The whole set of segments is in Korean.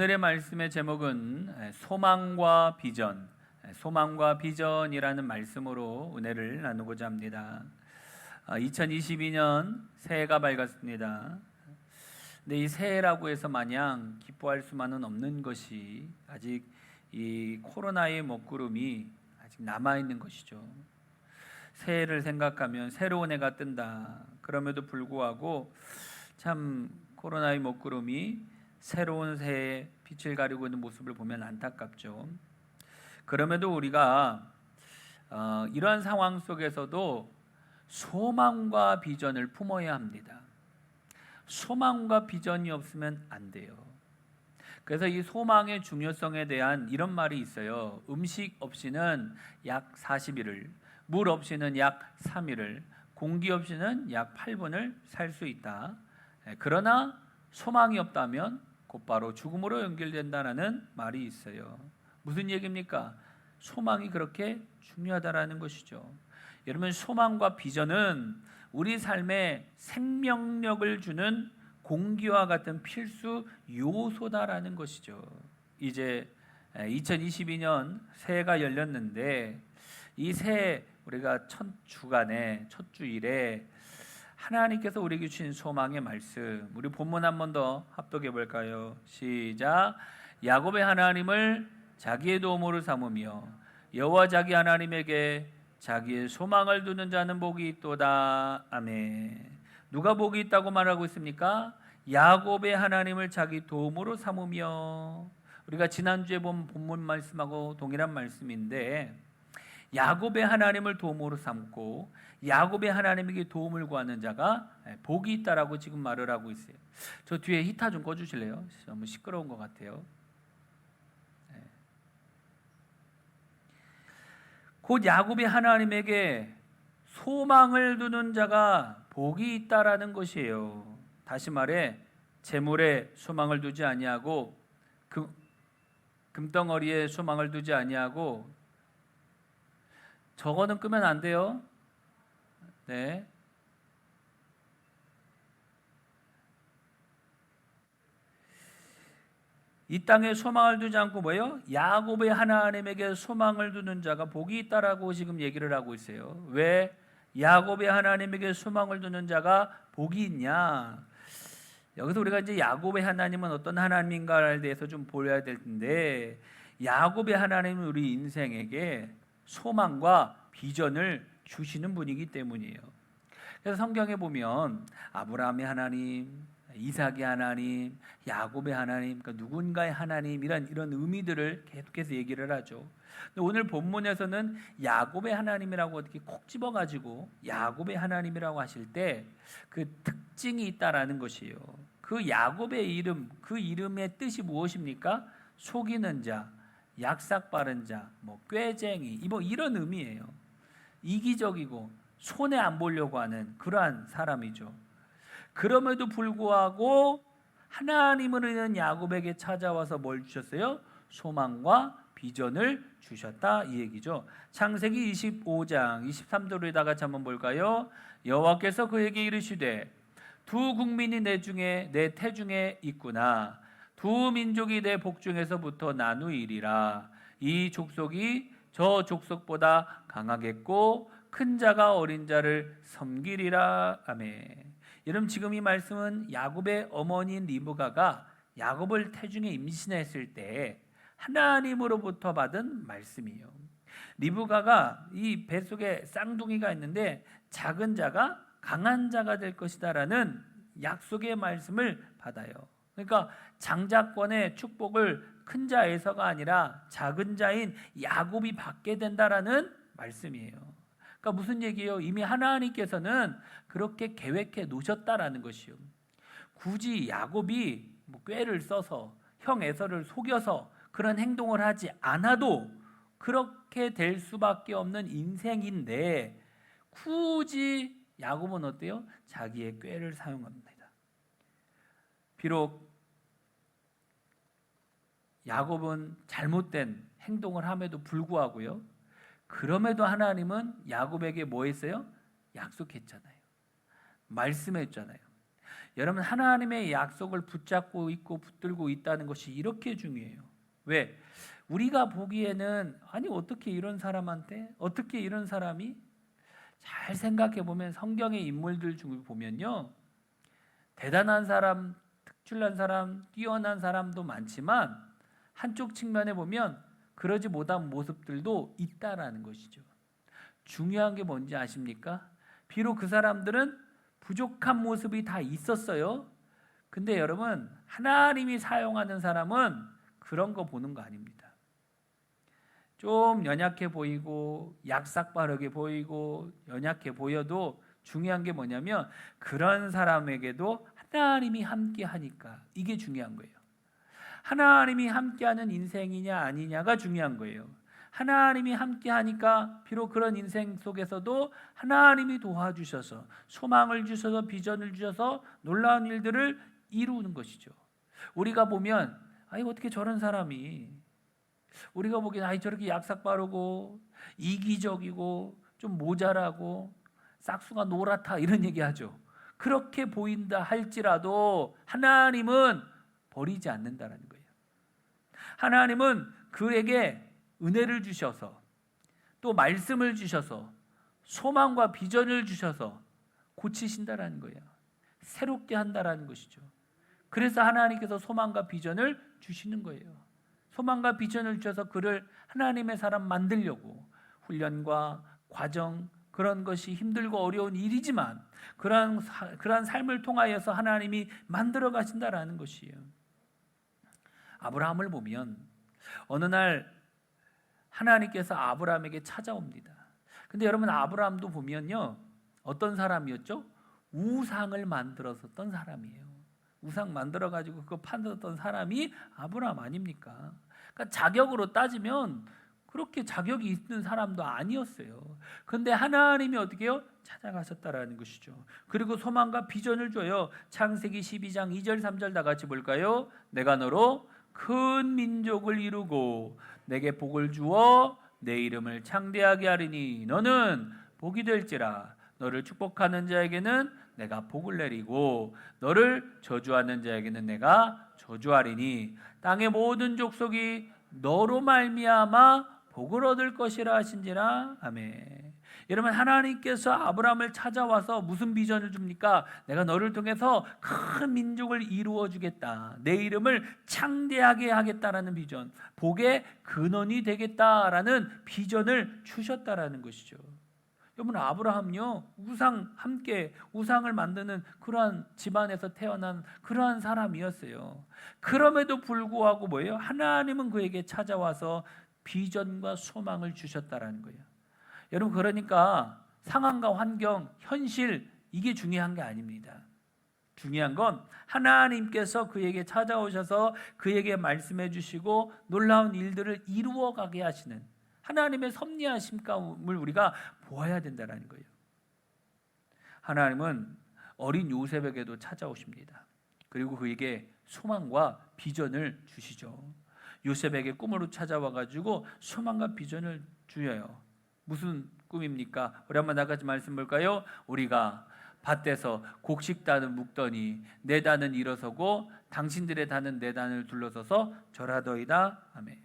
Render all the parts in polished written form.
오늘의 말씀의 제목은 소망과 비전, 소망과 비전이라는 말씀으로 은혜를 나누고자 합니다. 2022년 새해가 밝았습니다. 근데 이 새해라고 해서 마냥 기뻐할 수만은 없는 것이 아직 이 코로나의 먹구름이 아직 남아있는 것이죠. 새해를 생각하면 새로운 해가 뜬다. 그럼에도 불구하고 참 코로나의 먹구름이 새로운 새해 빛을 가리고 있는 모습을 보면 안타깝죠. 그럼에도 우리가 이러한 상황 속에서도 소망과 비전을 품어야 합니다. 소망과 비전이 없으면 안 돼요. 그래서 이 소망의 중요성에 대한 이런 말이 있어요. 음식 없이는 약 40일을, 물 없이는 약 3일을, 공기 없이는 약 8분을 살 수 있다. 그러나 소망이 없다면 곧바로 죽음으로 연결된다는 말이 있어요. 무슨 얘기입니까? 소망이 그렇게 중요하다라는 것이죠. 여러분, 소망과 비전은 우리 삶에 생명력을 주는 공기와 같은 필수 요소다라는 것이죠. 이제 2022년 새해가 열렸는데 이 새해 우리가 첫 주간에 첫 주일에 하나님께서 우리에게 주신 소망의 말씀, 우리 본문 한 번 더 합독해 볼까요? 시작. 야곱의 하나님을 자기의 도움으로 삼으며 여호와 자기 하나님에게 자기의 소망을 두는 자는 복이 있도다. 아멘. 누가 복이 있다고 말하고 있습니까? 야곱의 하나님을 자기 도움으로 삼으며. 우리가 지난주에 본 본문 말씀하고 동일한 말씀인데 야곱의 하나님을 도움으로 삼고 야곱의 하나님에게 도움을 구하는 자가 복이 있다라고 지금 말을 하고 있어요. 저 뒤에 히터 좀 꺼주실래요? 너무 시끄러운 것 같아요. 곧 야곱의 하나님에게 소망을 두는 자가 복이 있다라는 것이에요. 다시 말해 재물에 소망을 두지 아니하고 금덩어리에 소망을 두지 아니하고. 저거는 끄면 안 돼요. 네. 이 땅에 소망을 두지 않고 뭐예요? 야곱의 하나님에게 소망을 두는 자가 복이 있다라고 지금 얘기를 하고 있어요. 왜 야곱의 하나님에게 소망을 두는 자가 복이 있냐? 여기서 우리가 이제 야곱의 하나님은 어떤 하나님인가에 대해서 좀 보여야 될 텐데, 야곱의 하나님은 우리 인생에게 소망과 비전을 주시는 분이기 때문이에요. 그래서 성경에 보면 아브라함의 하나님, 이삭의 하나님, 야곱의 하나님, 그러니까 누군가의 하나님, 이런 의미들을 계속해서 얘기를 하죠. 근데 오늘 본문에서는 야곱의 하나님이라고 어떻게 콕 집어가지고 야곱의 하나님이라고 하실 때 그 특징이 있다라는 것이에요. 그 야곱의 이름, 그 이름의 뜻이 무엇입니까? 속이는 자, 약삭 빠른 자, 꾀쟁이, 이런 의미예요. 이기적이고 손해 안 보려고 하는 그러한 사람이죠. 그럼에도 불구하고 하나님을 믿는 야곱에게 찾아와서 뭘 주셨어요? 소망과 비전을 주셨다, 이 얘기죠. 창세기 25장 23절을 다 같이 한번 볼까요? 여호와께서 그에게 이르시되 두 국민이 내 태중에 있구나. 두 민족이 내 복중에서부터 나누이리라. 이 족속이 저 족속보다 강하겠고 큰 자가 어린 자를 섬기리라. 아멘. 여러분, 지금 이 말씀은 야곱의 어머니인 리브가가 야곱을 태중에 임신했을 때 하나님으로부터 받은 말씀이에요. 리브가가 이 뱃속에 쌍둥이가 있는데 작은 자가 강한 자가 될 것이다라는 약속의 말씀을 받아요. 그러니까 장자권의 축복을 큰 자 에서가 아니라 작은 자인 야곱이 받게 된다라는 말씀이에요. 그러니까 무슨 얘기예요? 이미 하나님께서는 그렇게 계획해 놓으셨다라는 것이요. 굳이 야곱이 꾀를 써서 형 에서를 속여서 그런 행동을 하지 않아도 그렇게 될 수밖에 없는 인생인데 굳이 야곱은 어때요? 자기의 꾀를 사용합니다. 비록 야곱은 잘못된 행동을 함에도 불구하고요, 그럼에도 하나님은 야곱에게 뭐 했어요? 약속했잖아요. 말씀했잖아요. 여러분, 하나님의 약속을 붙잡고 있고 붙들고 있다는 것이 이렇게 중요해요. 왜? 우리가 보기에는 아니 어떻게 이런 사람한테 어떻게 이런 사람이, 잘 생각해 보면 성경의 인물들 중에 보면요, 대단한 사람, 특출난 사람, 뛰어난 사람도 많지만 한쪽 측면에 보면 그러지 못한 모습들도 있다라는 것이죠. 중요한 게 뭔지 아십니까? 비록 그 사람들은 부족한 모습이 다 있었어요. 근데 여러분, 하나님이 사용하는 사람은 그런 거 보는 거 아닙니다. 좀 연약해 보이고 약삭빠르게 보이고 연약해 보여도 중요한 게 뭐냐면 그런 사람에게도 하나님이 함께 하니까, 이게 중요한 거예요. 하나님이 함께하는 인생이냐 아니냐가 중요한 거예요. 하나님이 함께하니까 비록 그런 인생 속에서도 하나님이 도와주셔서 소망을 주셔서 비전을 주셔서 놀라운 일들을 이루는 것이죠. 우리가 보면 아니 어떻게 저런 사람이, 우리가 보기엔 아이 저렇게 약삭빠르고 이기적이고 좀 모자라고 싹수가 노랗다 이런 얘기하죠. 그렇게 보인다 할지라도 하나님은 버리지 않는다는 거예요. 하나님은 그에게 은혜를 주셔서 또 말씀을 주셔서 소망과 비전을 주셔서 고치신다라는 거예요. 새롭게 한다라는 것이죠. 그래서 하나님께서 소망과 비전을 주시는 거예요. 소망과 비전을 주셔서 그를 하나님의 사람 만들려고 훈련과 과정, 그런 것이 힘들고 어려운 일이지만 그러한 삶을 통하여서 하나님이 만들어 가신다라는 것이에요. 아브라함을 보면 어느 날 하나님께서 아브라함에게 찾아옵니다. 근데 여러분, 아브라함도 보면요, 어떤 사람이었죠? 우상을 만들었었던 사람이에요. 우상 만들어 가지고 그거 판었던 사람이 아브라함 아닙니까? 그러니까 자격으로 따지면 그렇게 자격이 있는 사람도 아니었어요. 그런데 하나님이 어떻게 해요? 찾아가셨다라는 것이죠. 그리고 소망과 비전을 줘요. 창세기 12장 2절 3절 다 같이 볼까요? 내가 너로 큰 민족을 이루고 내게 복을 주어 내 이름을 창대하게 하리니 너는 복이 될지라. 너를 축복하는 자에게는 내가 복을 내리고 너를 저주하는 자에게는 내가 저주하리니 땅의 모든 족속이 너로 말미암아 복을 얻을 것이라 하신지라. 아멘. 여러분, 하나님께서 아브라함을 찾아와서 무슨 비전을 줍니까? 내가 너를 통해서 큰 민족을 이루어 주겠다. 내 이름을 창대하게 하겠다라는 비전, 복의 근원이 되겠다라는 비전을 주셨다라는 것이죠. 여러분, 아브라함요, 우상을 만드는 그러한 집안에서 태어난 그러한 사람이었어요. 그럼에도 불구하고 뭐예요? 하나님은 그에게 찾아와서 비전과 소망을 주셨다라는 거예요. 여러분, 그러니까 상황과 환경, 현실, 이게 중요한 게 아닙니다. 중요한 건 하나님께서 그에게 찾아오셔서 그에게 말씀해 주시고 놀라운 일들을 이루어 가게 하시는 하나님의 섭리하심감을 우리가 보아야 된다는 거예요. 하나님은 어린 요셉에게도 찾아오십니다. 그리고 그에게 소망과 비전을 주시죠. 요셉에게 꿈으로 찾아와 가지고 소망과 비전을 주어요. 무슨 꿈입니까? 우리 한번 나같이 말씀 볼까요? 우리가 밭에서 곡식단을 묶더니 내 단은 일어서고 당신들의 단은 내 단을 둘러서서 절하더이다. 아멘.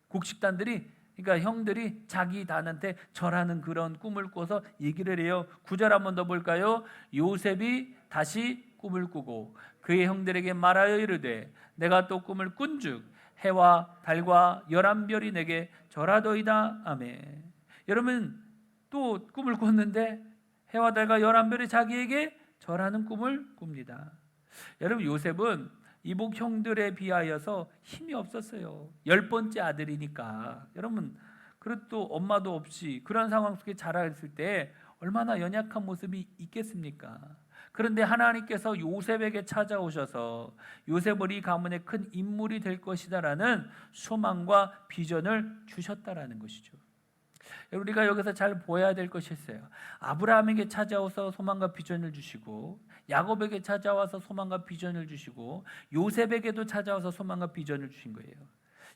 곡식단들이, 그러니까 형들이 자기 단한테 절하는 그런 꿈을 꿔서 얘기를 해요. 9절 한번 더 볼까요? 요셉이 다시 꿈을 꾸고 그의 형들에게 말하여 이르되 내가 또 꿈을 꾼즉 해와 달과 11별이 내게 절하더이다. 아멘. 여러분, 또 꿈을 꿨는데 해와 달과 11별이 자기에게 절하는 꿈을 꿉니다. 여러분, 요셉은 이복 형들에 비하여서 힘이 없었어요. 10번째 아들이니까. 여러분, 그리고 또 엄마도 없이 그런 상황 속에 자랐을 때 얼마나 연약한 모습이 있겠습니까? 그런데 하나님께서 요셉에게 찾아오셔서 요셉을 이 가문의 큰 인물이 될 것이다라는 소망과 비전을 주셨다라는 것이죠. 우리가 여기서 잘 보아야 될 것이 있어요. 아브라함에게 찾아와서 소망과 비전을 주시고 야곱에게 찾아와서 소망과 비전을 주시고 요셉에게도 찾아와서 소망과 비전을 주신 거예요.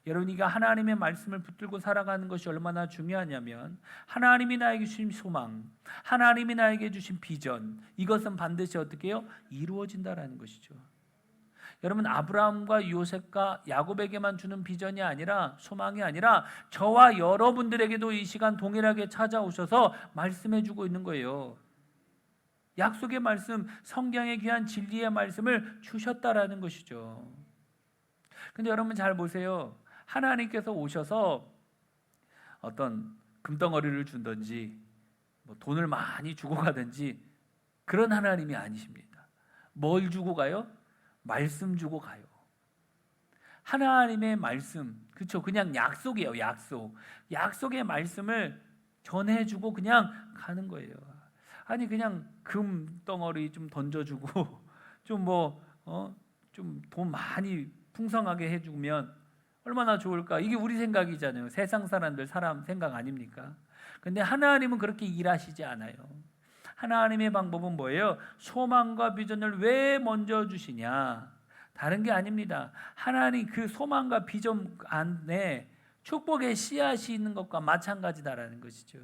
여러분이가 하나님의 말씀을 붙들고 살아가는 것이 얼마나 중요하냐면 하나님이 나에게 주신 소망, 하나님이 나에게 주신 비전, 이것은 반드시 어떻게 해요? 이루어진다라는 것이죠. 여러분, 아브라함과 요셉과 야곱에게만 주는 비전이 아니라, 소망이 아니라 저와 여러분들에게도 이 시간 동일하게 찾아오셔서 말씀해 주고 있는 거예요. 약속의 말씀, 성경의 귀한 진리의 말씀을 주셨다라는 것이죠. 근데 여러분 잘 보세요. 하나님께서 오셔서 어떤 금덩어리를 준든지 돈을 많이 주고 가든지 그런 하나님이 아니십니다. 뭘 주고 가요? 말씀 주고 가요. 하나님의 말씀, 그렇죠? 그냥 약속이에요. 약속의 말씀을 전해주고 그냥 가는 거예요. 아니 그냥 금덩어리 좀 던져주고 좀 좀 돈 많이 풍성하게 해주면 얼마나 좋을까? 이게 우리 생각이잖아요. 세상 사람들 사람 생각 아닙니까? 근데 하나님은 그렇게 일하시지 않아요. 하나님의 방법은 뭐예요? 소망과 비전을 왜 먼저 주시냐? 다른 게 아닙니다. 하나님 그 소망과 비전 안에 축복의 씨앗이 있는 것과 마찬가지다라는 것이죠.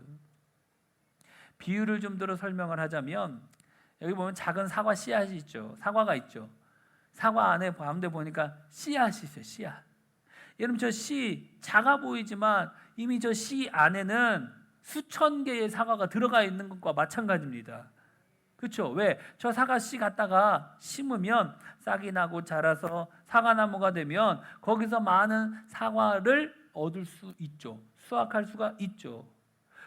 비유를 좀 들어 설명을 하자면 여기 보면 작은 사과 씨앗이 있죠. 사과가 있죠. 사과 안에 가운데 보니까 씨앗이 있어요. 씨앗. 여러분 저 씨 작아 보이지만 이미 저 씨 안에는 수천 개의 사과가 들어가 있는 것과 마찬가지입니다. 그렇죠? 왜? 저 사과 씨 갖다가 심으면 싹이 나고 자라서 사과나무가 되면 거기서 많은 사과를 얻을 수 있죠. 수확할 수가 있죠.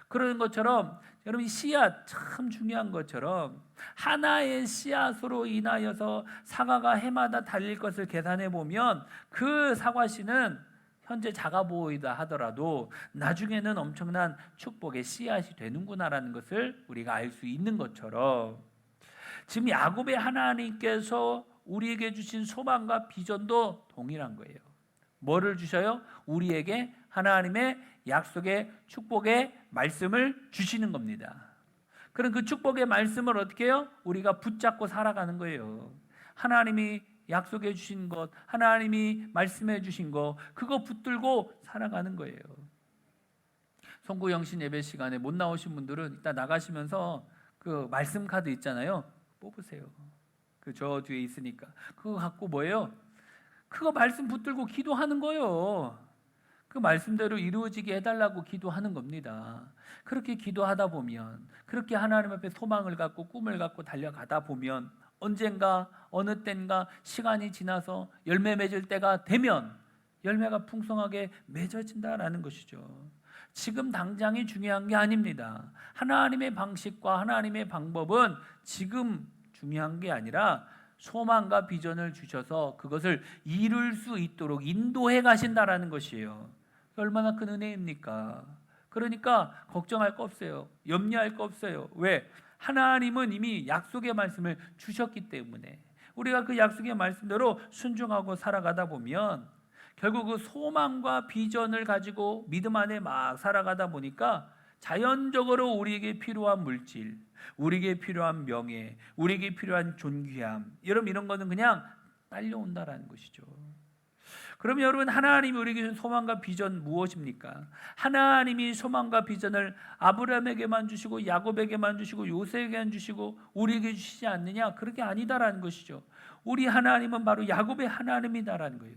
그런 것처럼 여러분 씨앗 참 중요한 것처럼 하나의 씨앗으로 인하여서 사과가 해마다 달릴 것을 계산해 보면 그 사과씨는 현재 작아 보이다 하더라도 나중에는 엄청난 축복의 씨앗이 되는구나라는 것을 우리가 알 수 있는 것처럼 지금 야곱의 하나님께서 우리에게 주신 소망과 비전도 동일한 거예요. 뭐를 주셔요? 우리에게 하나님의 약속의 축복의 말씀을 주시는 겁니다. 그럼 그 축복의 말씀을 어떻게 해요? 우리가 붙잡고 살아가는 거예요. 하나님이 약속해 주신 것, 하나님이 말씀해 주신 것, 그거 붙들고 살아가는 거예요. 송구영신 예배 시간에 못 나오신 분들은 이따 나가시면서 그 말씀 카드 있잖아요. 뽑으세요. 그 저 뒤에 있으니까. 그거 갖고 뭐예요? 그거 말씀 붙들고 기도하는 거예요. 그 말씀대로 이루어지게 해달라고 기도하는 겁니다. 그렇게 기도하다 보면, 그렇게 하나님 앞에 소망을 갖고 꿈을 갖고 달려가다 보면 언젠가 어느 땐가 시간이 지나서 열매 맺을 때가 되면 열매가 풍성하게 맺어진다라는 것이죠. 지금 당장이 중요한 게 아닙니다. 하나님의 방식과 하나님의 방법은 지금 중요한 게 아니라 소망과 비전을 주셔서 그것을 이룰 수 있도록 인도해 가신다라는 것이에요. 얼마나 큰 은혜입니까? 그러니까 걱정할 거 없어요. 염려할 거 없어요. 왜? 하나님은 이미 약속의 말씀을 주셨기 때문에 우리가 그 약속의 말씀대로 순종하고 살아가다 보면 결국 그 소망과 비전을 가지고 믿음 안에 막 살아가다 보니까 자연적으로 우리에게 필요한 물질, 우리에게 필요한 명예, 우리에게 필요한 존귀함, 여러분 이런 거는 그냥 딸려온다라는 것이죠. 그럼 여러분 하나님이 우리에게 주신 소망과 비전 무엇입니까? 하나님이 소망과 비전을 아브라함에게만 주시고 야곱에게만 주시고 요셉에게만 주시고 우리에게 주시지 않느냐? 그렇게 아니다라는 것이죠. 우리 하나님은 바로 야곱의 하나님이다라는 거예요.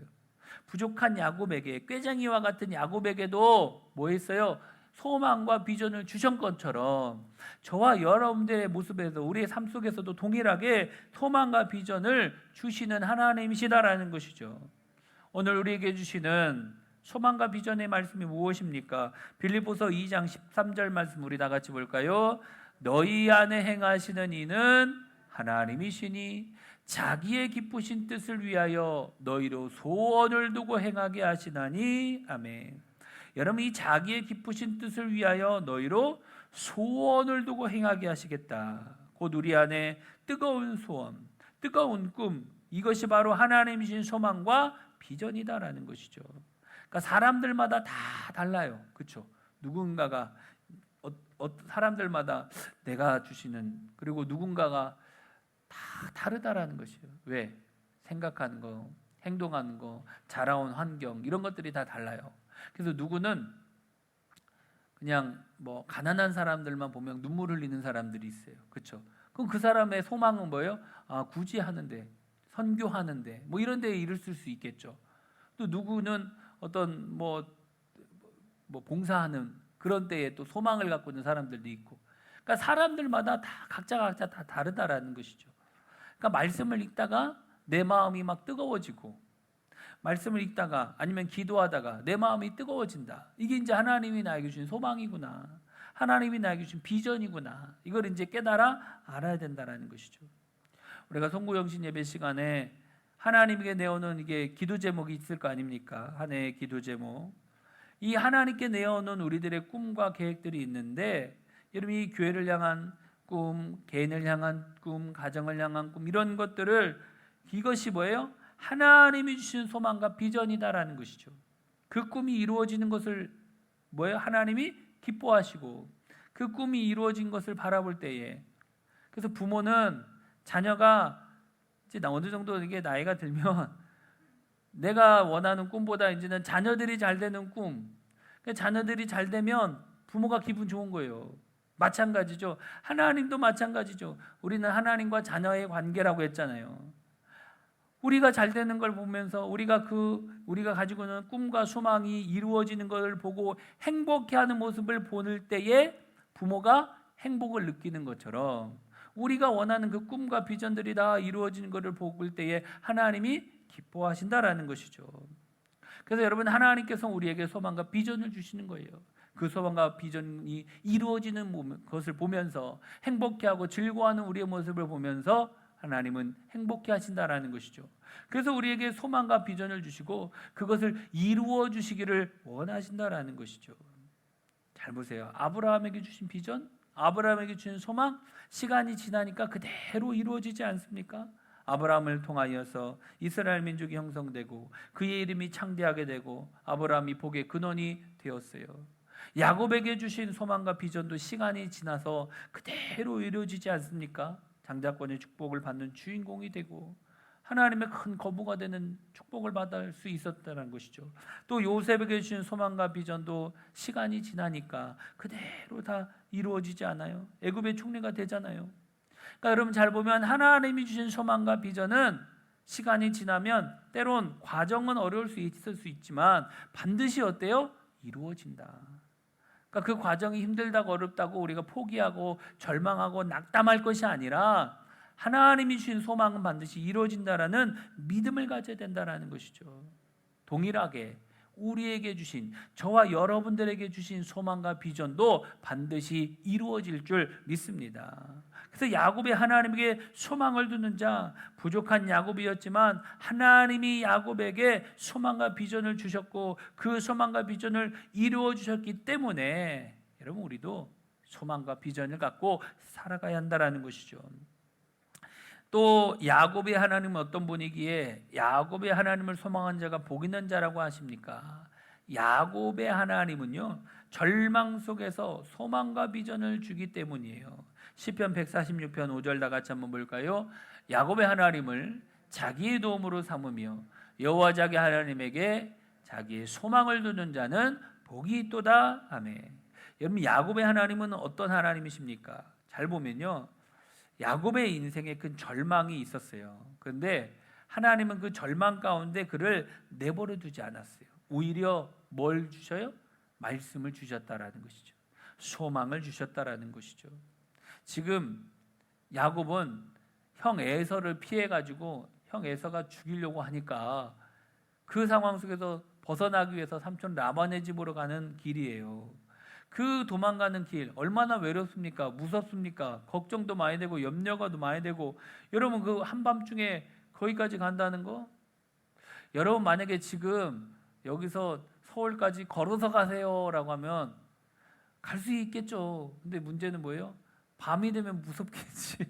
부족한 야곱에게, 꾀쟁이와 같은 야곱에게도 뭐 했어요? 소망과 비전을 주신 것처럼 저와 여러분들의 모습에서 우리의 삶 속에서도 동일하게 소망과 비전을 주시는 하나님이시다라는 것이죠. 오늘 우리에게 주시는 소망과 비전의 말씀이 무엇입니까? 빌립보서 2장 13절 말씀 우리 다 같이 볼까요? 너희 안에 행하시는 이는 하나님이시니 자기의 기쁘신 뜻을 위하여 너희로 소원을 두고 행하게 하시나니 아멘. 여러분 이 자기의 기쁘신 뜻을 위하여 너희로 소원을 두고 행하게 하시겠다. 곧 우리 안에 뜨거운 소원, 뜨거운 꿈, 이것이 바로 하나님이신 소망과 비전이다라는 것이죠. 그러니까 사람들마다 다 달라요. 그렇죠? 누군가가 사람들마다 내가 주시는 그리고 누군가가 다 다르다라는 것이에요. 왜? 생각하는 거, 행동하는 거, 자라온 환경 이런 것들이 다 달라요. 그래서 누구는 그냥 뭐 가난한 사람들만 보면 눈물 흘리는 사람들이 있어요. 그렇죠? 그럼 그 사람의 소망은 뭐예요? 아, 굳이 하는데, 선교하는데, 뭐 이런 데에 일을 쓸 수 있겠죠. 또 누구는 어떤 뭐 봉사하는 그런 때에 또 소망을 갖고 있는 사람들도 있고. 그러니까 사람들마다 다 각자 다 다르다라는 것이죠. 그러니까 말씀을 읽다가 내 마음이 막 뜨거워지고, 말씀을 읽다가 아니면 기도하다가 내 마음이 뜨거워진다. 이게 이제 하나님이 나에게 주신 소망이구나. 하나님이 나에게 주신 비전이구나. 이걸 이제 깨달아 알아야 된다라는 것이죠. 우리가 송구영신 예배 시간에 하나님께 내어놓은 이게 기도 제목이 있을 거 아닙니까? 한 해의 기도 제목. 이 하나님께 내어놓은 우리들의 꿈과 계획들이 있는데, 여러분 이 교회를 향한 꿈, 개인을 향한 꿈, 가정을 향한 꿈 이런 것들을 이것이 뭐예요? 하나님이 주신 소망과 비전이다라는 것이죠. 그 꿈이 이루어지는 것을 뭐예요? 하나님이 기뻐하시고 그 꿈이 이루어진 것을 바라볼 때에, 그래서 부모는 자녀가 이제 어느 정도 이게 나이가 들면 내가 원하는 꿈보다 이제는 자녀들이 잘 되는 꿈, 자녀들이 잘 되면 부모가 기분 좋은 거예요. 마찬가지죠. 하나님도 마찬가지죠. 우리는 하나님과 자녀의 관계라고 했잖아요. 우리가 잘 되는 걸 보면서 우리가 가지고 있는 꿈과 소망이 이루어지는 것을 보고 행복해하는 모습을 보는 때에 부모가 행복을 느끼는 것처럼, 우리가 원하는 그 꿈과 비전들이 다 이루어지는 것을 볼 때에 하나님이 기뻐하신다라는 것이죠. 그래서 여러분, 하나님께서 우리에게 소망과 비전을 주시는 거예요. 그 소망과 비전이 이루어지는 것을 보면서 행복해하고 즐거워하는 우리의 모습을 보면서 하나님은 행복해 하신다라는 것이죠. 그래서 우리에게 소망과 비전을 주시고 그것을 이루어 주시기를 원하신다라는 것이죠. 잘 보세요. 아브라함에게 주신 비전, 아브라함에게 주신 소망, 시간이 지나니까 그대로 이루어지지 않습니까? 아브라함을 통하여서 이스라엘 민족이 형성되고 그의 이름이 창대하게 되고 아브라함이 복의 근원이 되었어요. 야곱에게 주신 소망과 비전도 시간이 지나서 그대로 이루어지지 않습니까? 장자권의 축복을 받는 주인공이 되고 하나님의 큰 거부가 되는 축복을 받을 수 있었다는 것이죠. 또 요셉에게 주신 소망과 비전도 시간이 지나니까 그대로 다 이루어지지 않아요. 애굽의 총리가 되잖아요. 그러니까 여러분 잘 보면 하나님이 주신 소망과 비전은 시간이 지나면 때론 과정은 어려울 수 있을 수 있지만 반드시 어때요? 이루어진다. 그러니까 그 과정이 힘들다고 어렵다고 우리가 포기하고 절망하고 낙담할 것이 아니라 하나님이 주신 소망은 반드시 이루어진다라는 믿음을 가져야 된다라는 것이죠. 동일하게 우리에게 주신, 저와 여러분들에게 주신 소망과 비전도 반드시 이루어질 줄 믿습니다. 그래서 야곱이 하나님에게 소망을 두는 자, 부족한 야곱이었지만 하나님이 야곱에게 소망과 비전을 주셨고 그 소망과 비전을 이루어 주셨기 때문에 여러분 우리도 소망과 비전을 갖고 살아가야 한다라는 것이죠. 또 야곱의 하나님은 어떤 분이기에 야곱의 하나님을 소망한 자가 복 있는 자라고 하십니까? 야곱의 하나님은요, 절망 속에서 소망과 비전을 주기 때문이에요. 시편 146편 5절 다 같이 한번 볼까요? 야곱의 하나님을 자기의 도움으로 삼으며 여호와 자기 하나님에게 자기의 소망을 두는 자는 복이 있도다. 아멘. 여러분, 야곱의 하나님은 어떤 하나님이십니까? 잘 보면요, 야곱의 인생에 큰 절망이 있었어요. 그런데 하나님은 그 절망 가운데 그를 내버려 두지 않았어요. 오히려 뭘 주셔요? 말씀을 주셨다라는 것이죠. 소망을 주셨다라는 것이죠. 지금 야곱은 형 에서를 피해가지고 형 에서가 죽이려고 하니까 그 상황 속에서 벗어나기 위해서 삼촌 라반의 집으로 가는 길이에요. 그 도망가는 길 얼마나 외롭습니까? 무섭습니까? 걱정도 많이 되고 염려가 많이 되고. 여러분, 그 한밤중에 거기까지 간다는 거? 여러분 만약에 지금 여기서 서울까지 걸어서 가세요라고 하면 갈 수 있겠죠. 근데 문제는 뭐예요? 밤이 되면 무섭겠지.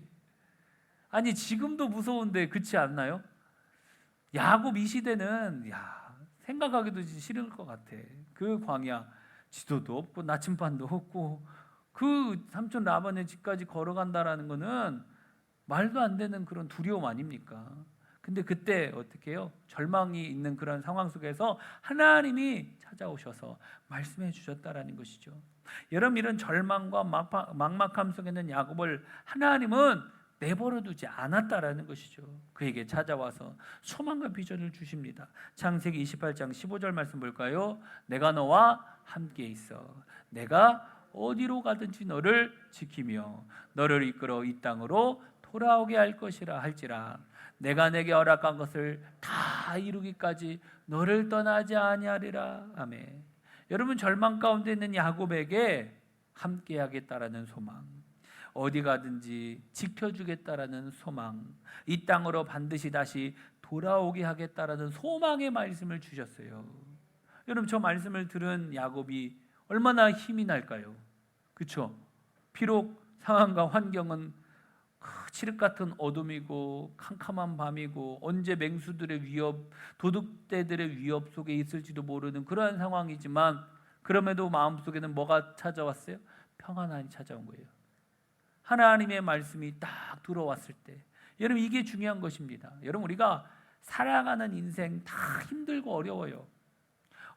아니 지금도 무서운데 그렇지 않나요? 야곱 이 시대는 생각하기도 싫을 것 같아. 그 광야, 지도도 없고 나침반도 없고 그 삼촌 라반의 집까지 걸어간다라는 거는 말도 안 되는 그런 두려움 아닙니까? 근데 그때 어떻게 해요? 절망이 있는 그런 상황 속에서 하나님이 찾아오셔서 말씀해 주셨다라는 것이죠. 여러분, 이런 절망과 막막함 속에 있는 야곱을 하나님은 내버려 두지 않았다라는 것이죠. 그에게 찾아와서 소망과 비전을 주십니다. 창세기 28장 15절 말씀 볼까요? 내가 너와 함께 있어. 내가 어디로 가든지 너를 지키며 너를 이끌어 이 땅으로 돌아오게 할 것이라 할지라. 내가 내게 허락한 것을 다 이루기까지 너를 떠나지 아니하리라. 아멘. 여러분, 절망 가운데 있는 야곱에게 함께 하겠다라는 소망, 어디 가든지 지켜주겠다라는 소망, 이 땅으로 반드시 다시 돌아오게 하겠다라는 소망의 말씀을 주셨어요. 여러분, 저 말씀을 들은 야곱이 얼마나 힘이 날까요? 그렇죠? 비록 상황과 환경은 칠흑 같은 어둠이고 캄캄한 밤이고 언제 맹수들의 위협, 도둑대들의 위협 속에 있을지도 모르는 그러한 상황이지만, 그럼에도 마음속에는 뭐가 찾아왔어요? 평안함이 찾아온 거예요. 하나님의 말씀이 딱 들어왔을 때, 여러분, 이게 중요한 것입니다. 여러분, 우리가 살아가는 인생 다 힘들고 어려워요.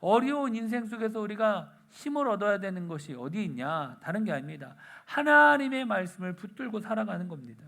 어려운 인생 속에서 우리가 힘을 얻어야 되는 것이 어디 있냐? 다른 게 아닙니다. 하나님의 말씀을 붙들고 살아가는 겁니다.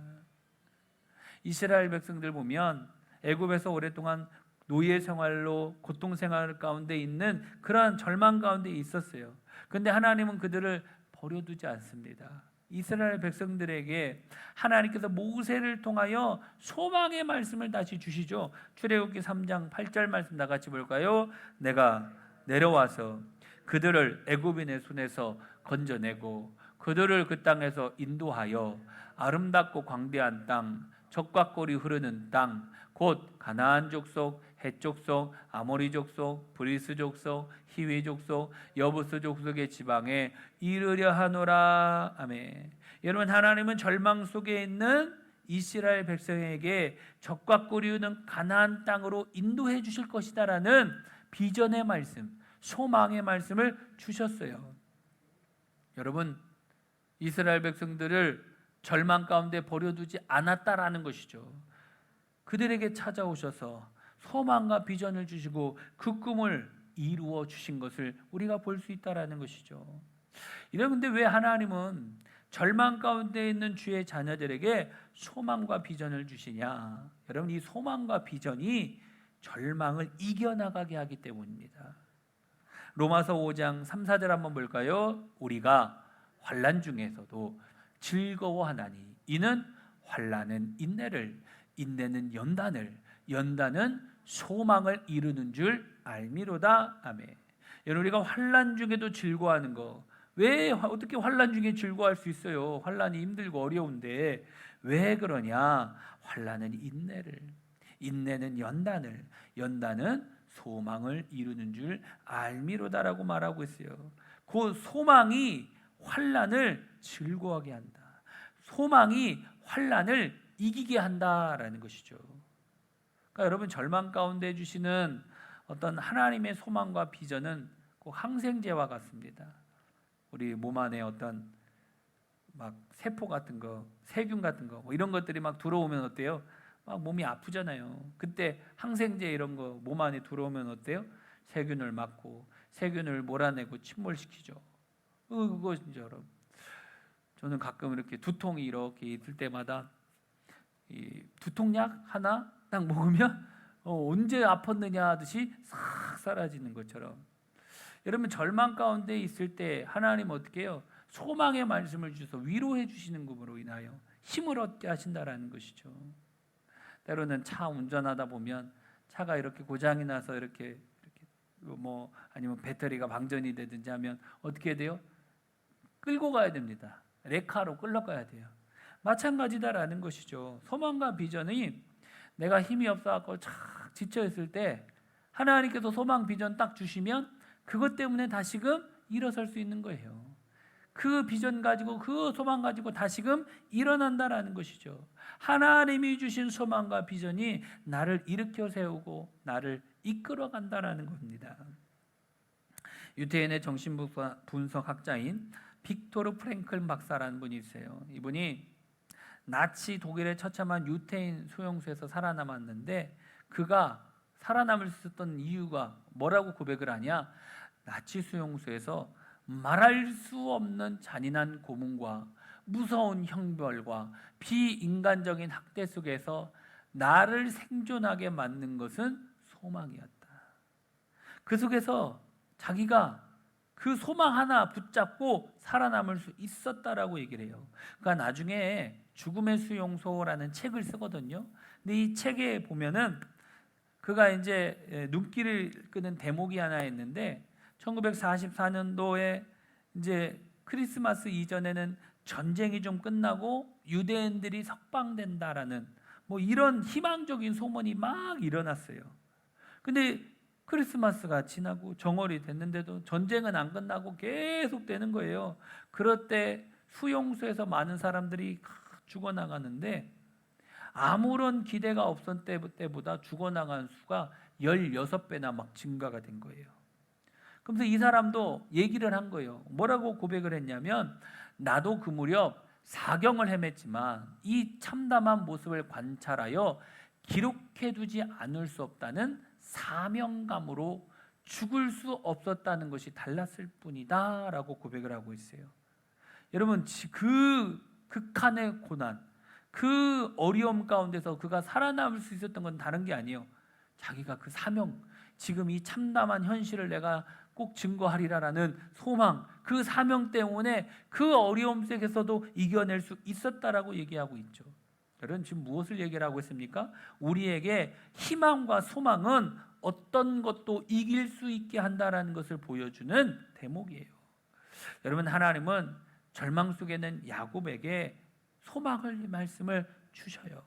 이스라엘 백성들 보면 애굽에서 오랫동안 노예 생활로 고통 생활 가운데 있는 그러한 절망 가운데 있었어요. 그런데 하나님은 그들을 버려두지 않습니다. 이스라엘 백성들에게 하나님께서 모세를 통하여 소망의 말씀을 다시 주시죠. 출애굽기 3장 8절 말씀 다 같이 볼까요? 내가 내려와서 그들을 애굽인의 손에서 건져내고 그들을 그 땅에서 인도하여 아름답고 광대한 땅, 젖과 꿀이 흐르는 땅, 곧 가나안 족속, 헷 족속, 아모리 족속, 브리스 족속, 히위 족속, 여부스 족속의 지방에 이르려 하노라. 아멘. 여러분, 하나님은 절망 속에 있는 이스라엘 백성에게 젖과 꿀이 흐르는 가나안 땅으로 인도해 주실 것이다라는 비전의 말씀, 소망의 말씀을 주셨어요. 여러분, 이스라엘 백성들을 절망 가운데 버려두지 않았다라는 것이죠. 그들에게 찾아오셔서 소망과 비전을 주시고 그 꿈을 이루어 주신 것을 우리가 볼 수 있다라는 것이죠. 이런데 왜 하나님은 절망 가운데 있는 주의 자녀들에게 소망과 비전을 주시냐? 여러분, 이 소망과 비전이 절망을 이겨나가게 하기 때문입니다. 로마서 5장 3, 4절 한번 볼까요? 우리가 환난 중에서도 즐거워하나니 이는 환난은 인내를, 인내는 연단을, 연단은 소망을 이루는 줄 알미로다. 아멘. 여러분, 우리가 환난 중에도 즐거워하는 거, 왜 어떻게 환난 중에 즐거워할 수 있어요? 환난이 힘들고 어려운데 왜 그러냐? 환난은 인내를, 인내는 연단을, 연단은 소망을 이루는 줄 알미로다라고 말하고 있어요. 그 소망이 환난을 즐거워하게 한다. 소망이 환난을 이기게 한다라는 것이죠. 그러니까 여러분, 절망 가운데 주시는 어떤 하나님의 소망과 비전은 꼭 항생제와 같습니다. 우리 몸 안에 어떤 막 세포 같은 거, 세균 같은 거, 뭐 이런 것들이 막 들어오면 어때요? 막 몸이 아프잖아요. 그때 항생제 이런 거 몸 안에 들어오면 어때요? 세균을 막고 세균을 몰아내고 침몰시키죠. 그것처럼 저는 가끔 이렇게 두통이 이렇게 있을 때마다 이 두통약 하나 딱 먹으면 언제 아팠느냐 하듯이 싹 사라지는 것처럼, 여러분, 절망 가운데 있을 때 하나님 어떻게 해요? 소망의 말씀을 주셔서 위로해 주시는 것으로 인하여 힘을 얻게 하신다라는 것이죠. 때로는 차 운전하다 보면 차가 이렇게 고장이 나서 이렇게 뭐 아니면 배터리가 방전이 되든지 하면 어떻게 돼요? 끌고 가야 됩니다. 레카로 끌러가야 돼요. 마찬가지다라는 것이죠. 소망과 비전이 내가 힘이 없어갖고 착 지쳐있을 때 하나님께서 소망 비전 딱 주시면 그것 때문에 다시금 일어설 수 있는 거예요. 그 비전 가지고 그 소망 가지고 다시금 일어난다라는 것이죠. 하나님이 주신 소망과 비전이 나를 일으켜 세우고 나를 이끌어 간다라는 겁니다. 유태인의 정신분석학자인 빅토르 프랭클 박사라는 분이 있어요. 이분이 나치 독일에 처참한 유태인 수용소에서 살아남았는데 그가 살아남을 수 있었던 이유가 뭐라고 고백을 하냐? 나치 수용소에서 말할 수 없는 잔인한 고문과 무서운 형벌과 비인간적인 학대 속에서 나를 생존하게 만든 것은 소망이었다. 그 속에서 자기가 그 소망 하나 붙잡고 살아남을 수 있었다라고 얘기를 해요. 그러니까 나중에 죽음의 수용소라는 책을 쓰거든요. 근데 이 책에 보면은 그가 이제 눈길을 끄는 대목이 하나 있는데 1944년도에 이제 크리스마스 이전에는 전쟁이 좀 끝나고 유대인들이 석방된다라는 뭐 이런 희망적인 소문이 막 일어났어요. 근데 크리스마스가 지나고 정월이 됐는데도 전쟁은 안 끝나고 계속 되는 거예요. 그럴 때 수용소에서 많은 사람들이 죽어나가는데 아무런 기대가 없었던 때보다 죽어나간 수가 16배나 막 증가가 된 거예요. 그러면서 이 사람도 얘기를 한 거예요. 뭐라고 고백을 했냐면 나도 그 무렵 사경을 헤맸지만 이 참담한 모습을 관찰하여 기록해두지 않을 수 없다는 사명감으로 죽을 수 없었다는 것이 달랐을 뿐이다 라고 고백을 하고 있어요. 여러분 그 극한의 고난, 그 어려움 가운데서 그가 살아남을 수 있었던 건 다른 게 아니에요. 자기가 그 사명, 지금 이 참담한 현실을 내가 꼭 증거하리라라는 소망, 그 사명 때문에 그 어려움 속에서도 이겨낼 수 있었다라고 얘기하고 있죠. 여러분 지금 무엇을 얘기를 하고 있습니까? 우리에게 희망과 소망은 어떤 것도 이길 수 있게 한다라는 것을 보여주는 대목이에요. 여러분 하나님은 절망 속에는 야곱에게 소망을 말씀을 주셔요.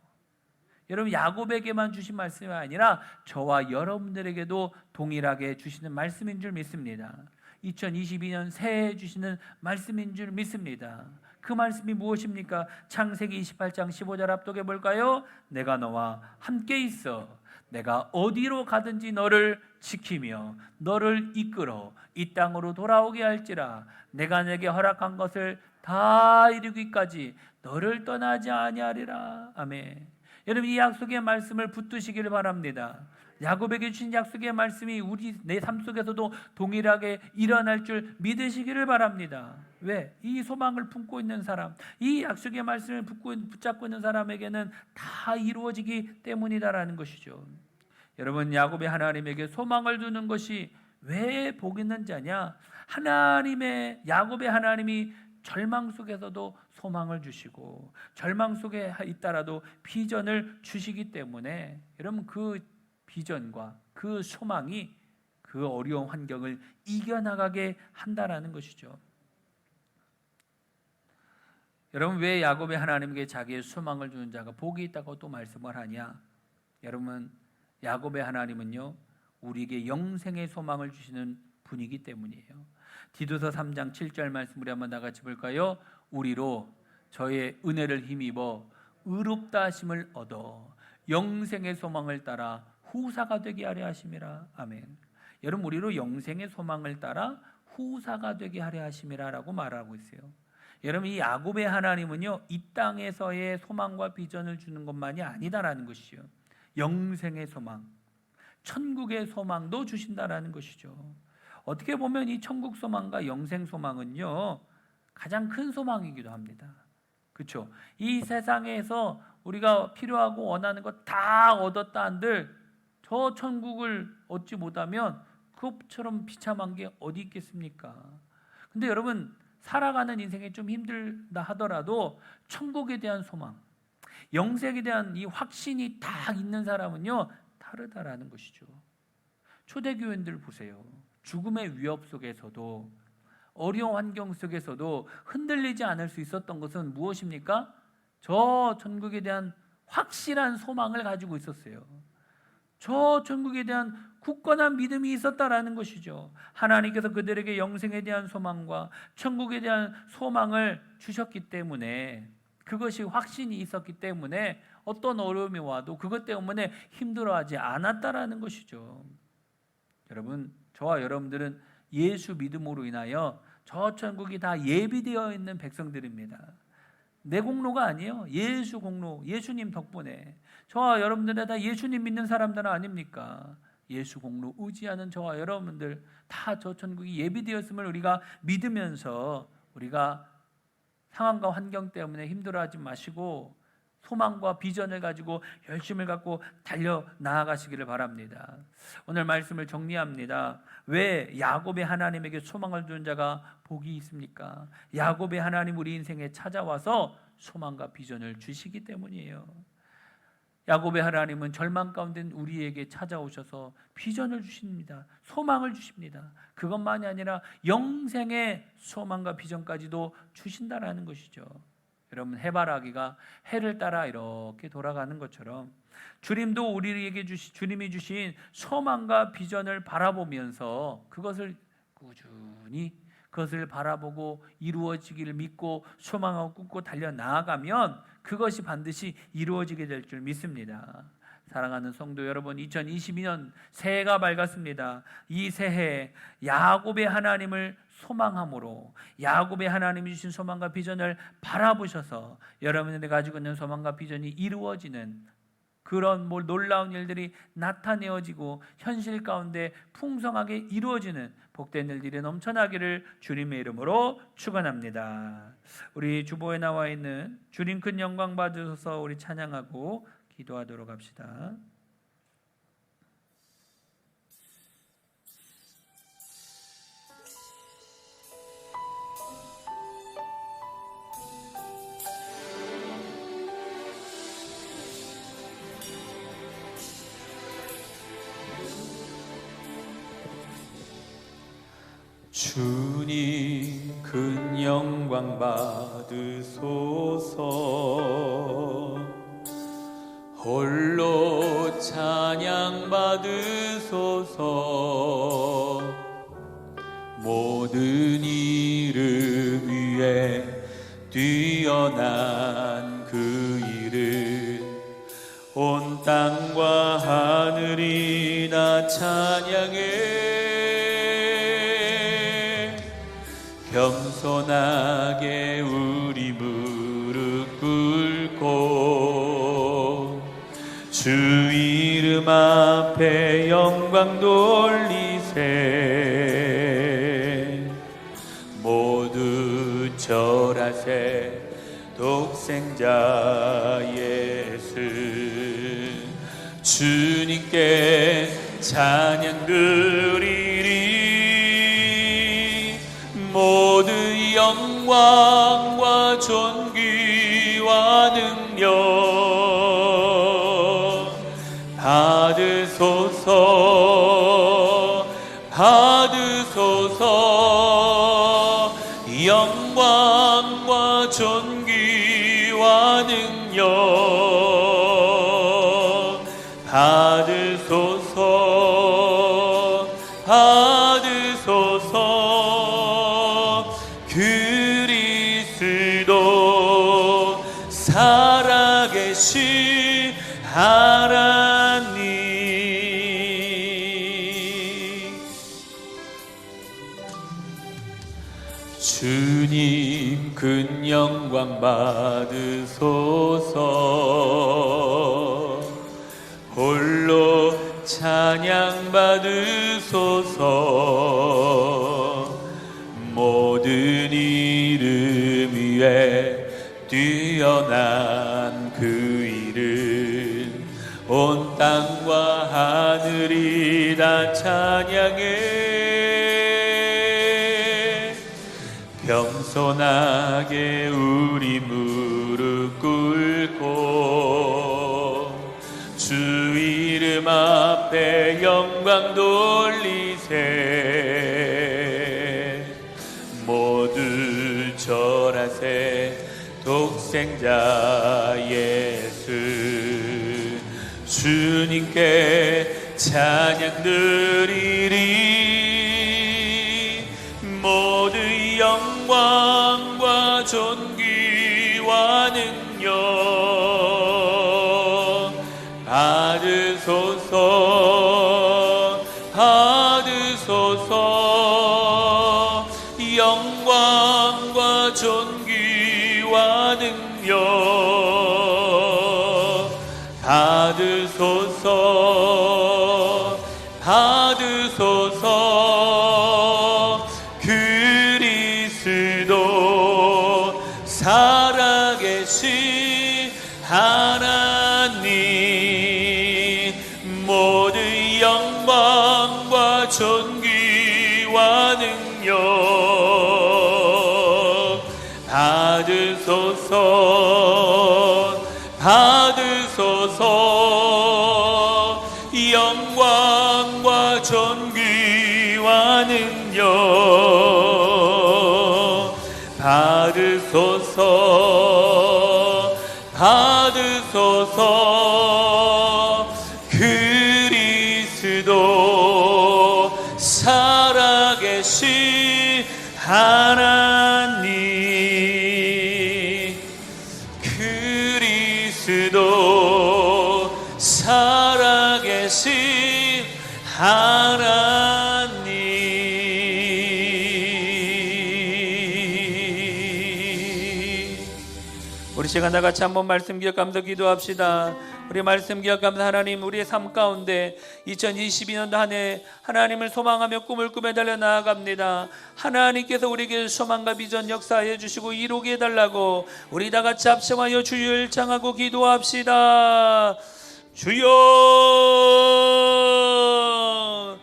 여러분 야곱에게만 주신 말씀이 아니라 저와 여러분들에게도 동일하게 주시는 말씀인 줄 믿습니다. 2022년 새해 주시는 말씀인 줄 믿습니다. 그 말씀이 무엇입니까? 창세기 28장 15절 합독해 볼까요? 내가 너와 함께 있어 내가 어디로 가든지 너를 지키며 너를 이끌어 이 땅으로 돌아오게 할지라 내가 내게 허락한 것을 다 이루기까지 너를 떠나지 아니하리라. 아멘. 여러분 이 약속의 말씀을 붙드시기를 바랍니다. 야곱에게 주신 약속의 말씀이 내 삶 속에서도 동일하게 일어날 줄 믿으시기를 바랍니다. 왜? 이 소망을 품고 있는 사람, 이 약속의 말씀을 붙잡고 있는 사람에게는 다 이루어지기 때문이다라는 것이죠. 여러분 야곱이 하나님에게 소망을 두는 것이 왜 복 있는 자냐? 야곱의 하나님이 절망 속에서도 소망을 주시고 절망 속에 있다라도 비전을 주시기 때문에 여러분 그 비전과 그 소망이 그 어려운 환경을 이겨나가게 한다라는 것이죠. 여러분 왜 야곱의 하나님께 자기의 소망을 주는 자가 복이 있다고 또 말씀을 하냐? 여러분 야곱의 하나님은요 우리에게 영생의 소망을 주시는 분이기 때문이에요. 디도서 3장 7절 말씀 우리 한번 다 같이 볼까요? 우리로 저의 은혜를 힘입어 의롭다 하심을 얻어 영생의 소망을 따라 후사가 되게 하려 하심이라. 아멘. 여러분 우리로 영생의 소망을 따라 후사가 되게 하려 하심이라 라고 말하고 있어요. 여러분 이 야곱의 하나님은요 이 땅에서의 소망과 비전을 주는 것만이 아니다라는 것이죠. 영생의 소망, 천국의 소망도 주신다라는 것이죠. 어떻게 보면 이 천국 소망과 영생 소망은요 가장 큰 소망이기도 합니다. 그렇죠? 이 세상에서 우리가 필요하고 원하는 것 다 얻었다 한들 저 천국을 얻지 못하면 그것처럼 비참한 게 어디 있겠습니까? 근데 여러분 살아가는 인생이 좀 힘들다 하더라도 천국에 대한 소망, 영생에 대한 이 확신이 딱 있는 사람은요 다르다라는 것이죠. 초대교인들 보세요. 죽음의 위협 속에서도 어려운 환경 속에서도 흔들리지 않을 수 있었던 것은 무엇입니까? 저 천국에 대한 확실한 소망을 가지고 있었어요. 저 천국에 대한 굳건한 믿음이 있었다라는 것이죠. 하나님께서 그들에게 영생에 대한 소망과 천국에 대한 소망을 주셨기 때문에 그것이 확신이 있었기 때문에 어떤 어려움이 와도 그것 때문에 힘들어하지 않았다라는 것이죠. 여러분 저와 여러분들은 예수 믿음으로 인하여 저 천국이 다 예비되어 있는 백성들입니다. 내 공로가 아니에요. 예수 공로, 예수님 덕분에. 저와 여러분들 다 예수님 믿는 사람들 아닙니까? 예수 공로 의지하는 저와 여러분들 다 저 천국이 예비되었음을 우리가 믿으면서 우리가 상황과 환경 때문에 힘들어하지 마시고 소망과 비전을 가지고 열심을 갖고 달려 나아가시기를 바랍니다. 오늘 말씀을 정리합니다. 왜 야곱의 하나님에게 소망을 두는 자가 복이 있습니까? 야곱의 하나님 우리 인생에 찾아와서 소망과 비전을 주시기 때문이에요. 야곱의 하나님은 절망 가운데 우리에게 찾아오셔서 비전을 주십니다. 소망을 주십니다. 그것만이 아니라 영생의 소망과 비전까지도 주신다라는 것이죠. 여러분, 해바라기가 해를 따라 이렇게 돌아가는 것처럼 주님도 우리에게 주님이 주신 소망과 비전을 바라보면서 그것을 꾸준히 그것을 바라보고 이루어지기를 믿고 소망하고 꿈고 달려 나아가면 그것이 반드시 이루어지게 될 줄 믿습니다. 사랑하는 성도 여러분, 2022년 새해가 밝았습니다. 이 새해 야곱의 하나님을 소망함으로 야곱의 하나님이 주신 소망과 비전을 바라보셔서 여러분들이 가지고 있는 소망과 비전이 이루어지는 그런 놀라운 일들이 나타내어지고 현실 가운데 풍성하게 이루어지는 복된 일들이 넘쳐나기를 주님의 이름으로 축원합니다. 우리 주보에 나와 있는 주님 큰 영광 받으셔서 우리 찬양하고 기도하도록 합시다. 주님 큰 영광 받으소서. 홀로 찬양 받으소서. 모든 이름 위에 뛰어난 그 이름 온 땅과 하늘이 다 찬양해. 겸손하게 우리 무릎 꿇고 주 이름 앞에 영광 돌리세. 모두 절하세. 독생자 예수 주님께 찬양 드리리. 모든 영광과 존귀와 능력 받으소서. 받으소서. 영광과 존귀와 능력 받으소서. 받으소서. 그리스도 살아계신 하나님, 주님 큰 영광 받으소서. 홀로 찬양 받으소서. 모든 이름 위에 뛰어난 그 이름 온 땅과 하늘이 다 찬양해. 겸손하게 우리 무릎 꿇고 주 이름 앞에 영광 돌리세. 모두 절하세. 독생자 예수 주님께 찬양 드리리. 모두 영광과 존귀와 능력 받으소서. 받으소서. 영광과 존귀와 능력 능력 받으소서 받으소서 영광과 존귀와 능력 받으소서 받으소서 그리스도 살아계신 하나님 그리스도 살아계신 하나님 우리 시간 다 같이 한번 말씀 기억하면서 기도합시다. 우리 말씀 기억하면서 하나님 우리의 삶 가운데 2022년도 한 해 하나님을 소망하며 꿈을 꾸며 달려 나아갑니다. 하나님께서 우리에게 소망과 비전 역사해 주시고 이루게 해달라고 우리 다 같이 합심하여 주를 청하고 기도합시다. 주여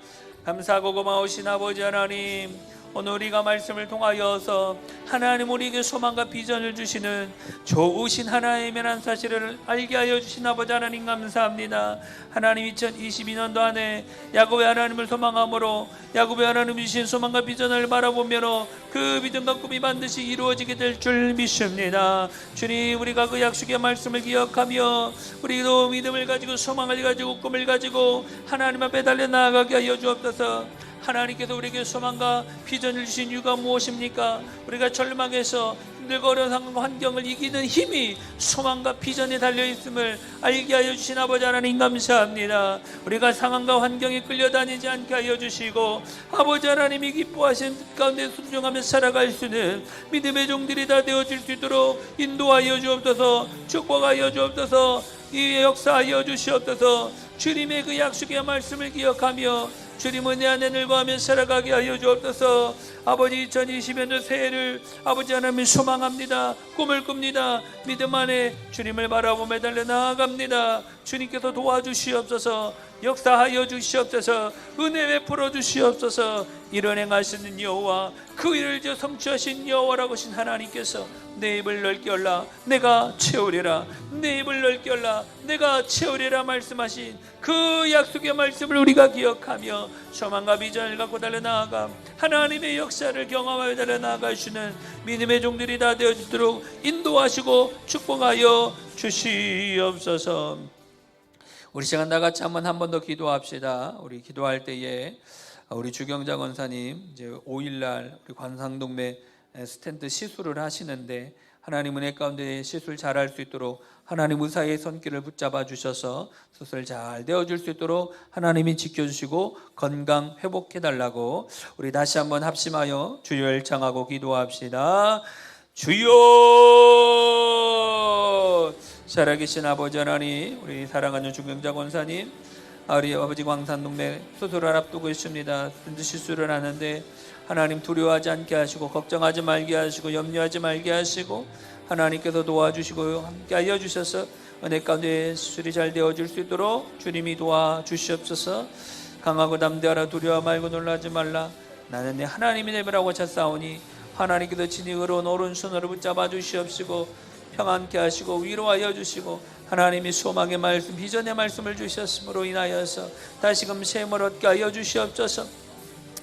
감사하고 고마우신 아버지 하나님, 오늘 우리가 말씀을 통하여서 하나님 우리에게 소망과 비전을 주시는 좋으신 하나님이라는 사실을 알게 하여 주신 아버지 하나님 감사합니다. 하나님 2022년도 안에 야곱의 하나님을 소망함으로 야곱의 하나님 주신 소망과 비전을 바라보며 그 비전과 꿈이 반드시 이루어지게 될 줄 믿습니다. 주님, 우리가 그 약속의 말씀을 기억하며 우리도 믿음을 가지고 소망을 가지고 꿈을 가지고 하나님 앞에 달려 나아가게 하여 주옵소서. 하나님께서 우리에게 소망과 비전을 주신 이유가 무엇입니까? 우리가 절망해서 힘들고 어려운 환경을 이기는 힘이 소망과 비전에 달려있음을 알게 하여 주신 아버지 하나님 감사합니다. 우리가 상황과 환경에 끌려다니지 않게 하여 주시고 아버지 하나님이 기뻐하신 가운데 순종하며 살아갈 수 있는 믿음의 종들이 다 되어질 수 있도록 인도하여 주옵소서. 축복하여 주옵소서. 이 역사하여 주시옵소서. 주님의 그 약속의 말씀을 기억하며 주님은 내 안에 늙어가며 살아가게 하여 주옵소서. 아버지 2020년도 새해를 아버지 하나님 소망합니다. 꿈을 꿉니다. 믿음 안에 주님을 바라보며 달려 나아갑니다. 주님께서 도와주시옵소서. 역사하여 주시옵소서. 은혜 베풀어 주시옵소서. 이런 행하시는 여호와 그 일을 성취하신 여호와라고 하신 하나님께서 내 입을 넓게 열라 내가 채우리라 내 입을 넓게 열라 내가 채우리라 말씀하신 그 약속의 말씀을 우리가 기억하며 소망과 비전을 갖고 달려나아가 하나님의 역사를 경험하여 달려나아갈 수 있는 믿음의 종들이 다 되어지도록 인도하시고 축복하여 주시옵소서. 우리 시간 다 같이 한 번 더 기도합시다. 우리 기도할 때에 우리 주경자 권사님 이제 5일날 우리 관상동매 스탠드 시술을 하시는데 하나님 은혜 가운데 시술 잘할 수 있도록 하나님 의사의 손길을 붙잡아 주셔서 수술 잘 되어줄 수 있도록 하나님이 지켜주시고 건강 회복해 달라고 우리 다시 한번 합심하여 주여 청하고 기도합시다. 주여. 살아계신 아버지 하나님, 우리 사랑하는 주경자 권사님, 우리 아버지 광산동네 수술을 앞두고 있습니다. 스탠드 시술을 하는데 하나님 두려워하지 않게 하시고 걱정하지 말게 하시고 염려하지 말게 하시고 하나님께서 도와주시고 함께 하여 주셔서 은혜 가운데 수술이 잘 되어질 수 있도록 주님이 도와주시옵소서. 강하고 담대하라 두려워 말고 놀라지 말라 나는 내 하나님이 내버라고 찾사오니 하나님께서 친히 의로운 오른손으로 붙잡아 주시옵시고 평안케 하시고 위로하여 주시고 하나님이 소망의 말씀 비전의 말씀을 주셨으므로 인하여서 다시금 셈을 얻게 하여 주시옵소서.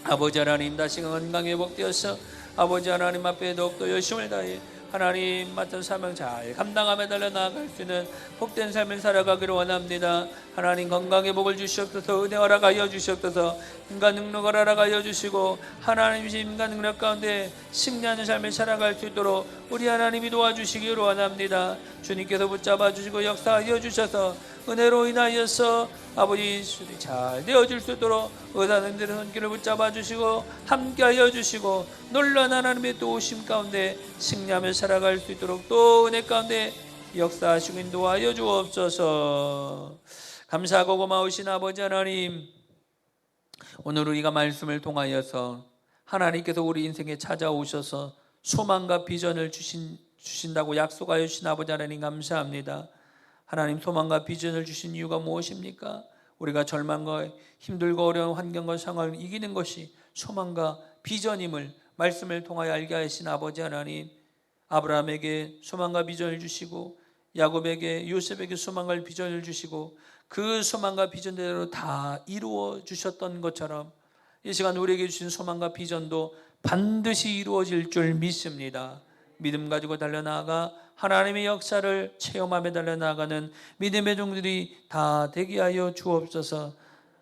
아버지 하나님 다시금 건강 회복되어서 아버지 하나님 앞에 더욱더 열심을 다해 하나님 맡은 사명 잘 감당하며 달려 나아갈 수 있는 복된 삶을 살아가기를 원합니다. 하나님 건강 회복을 주시옵소서. 은혜 허락하여 주시옵소서. 인간 능력 허락하여 주시고 하나님 인간 능력 가운데 승리하는 삶을 살아갈 수 있도록 우리 하나님이 도와주시기를 원합니다. 주님께서 붙잡아 주시고 역사하여 주셔서 은혜로 인하여서 아버지 수술이 잘 되어질 수 있도록 의사님들의 손길을 붙잡아 주시고 함께하여 주시고 놀라운 하나님의 도우심 가운데 승리하며 살아갈 수 있도록 또 은혜 가운데 역사하시고 인도하여 주옵소서. 감사하고 고마우신 아버지 하나님, 오늘 우리가 말씀을 통하여서 하나님께서 우리 인생에 찾아오셔서 소망과 비전을 주신다고 약속하여 주신 아버지 하나님 감사합니다. 하나님 소망과 비전을 주신 이유가 무엇입니까? 우리가 절망과 힘들고 어려운 환경과 상황을 이기는 것이 소망과 비전임을 말씀을 통하여 알게 하신 아버지 하나님, 아브라함에게 소망과 비전을 주시고 야곱에게, 요셉에게 소망과 비전을 주시고 그 소망과 비전대로 다 이루어 주셨던 것처럼 이 시간 우리에게 주신 소망과 비전도 반드시 이루어질 줄 믿습니다. 믿음 가지고 달려나가 하나님의 역사를 체험하며 달려나가는 믿음의 종들이 다 되게 하여 주옵소서.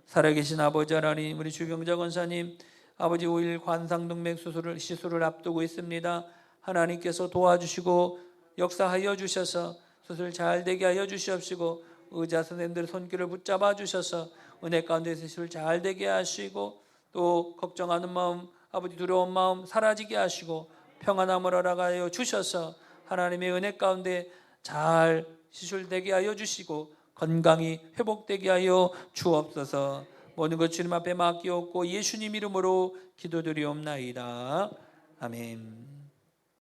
살아계신 아버지 하나님, 우리 주병자 권사님 아버지 5일 관상동맥 시술을 앞두고 있습니다. 하나님께서 도와주시고 역사하여 주셔서 수술 잘 되게 하여 주시옵시고 의사 선생님들의 손길을 붙잡아 주셔서 은혜 가운데서 시술 잘 되게 하시고 또 걱정하는 마음, 아버지 두려운 마음 사라지게 하시고 평안함을 허락하여 주셔서 하나님의 은혜 가운데 잘 시술되게 하여 주시고 건강이 회복되게 하여 주옵소서. 모든 것 주님 앞에 맡기옵고 예수님 이름으로 기도드리옵나이다. 아멘.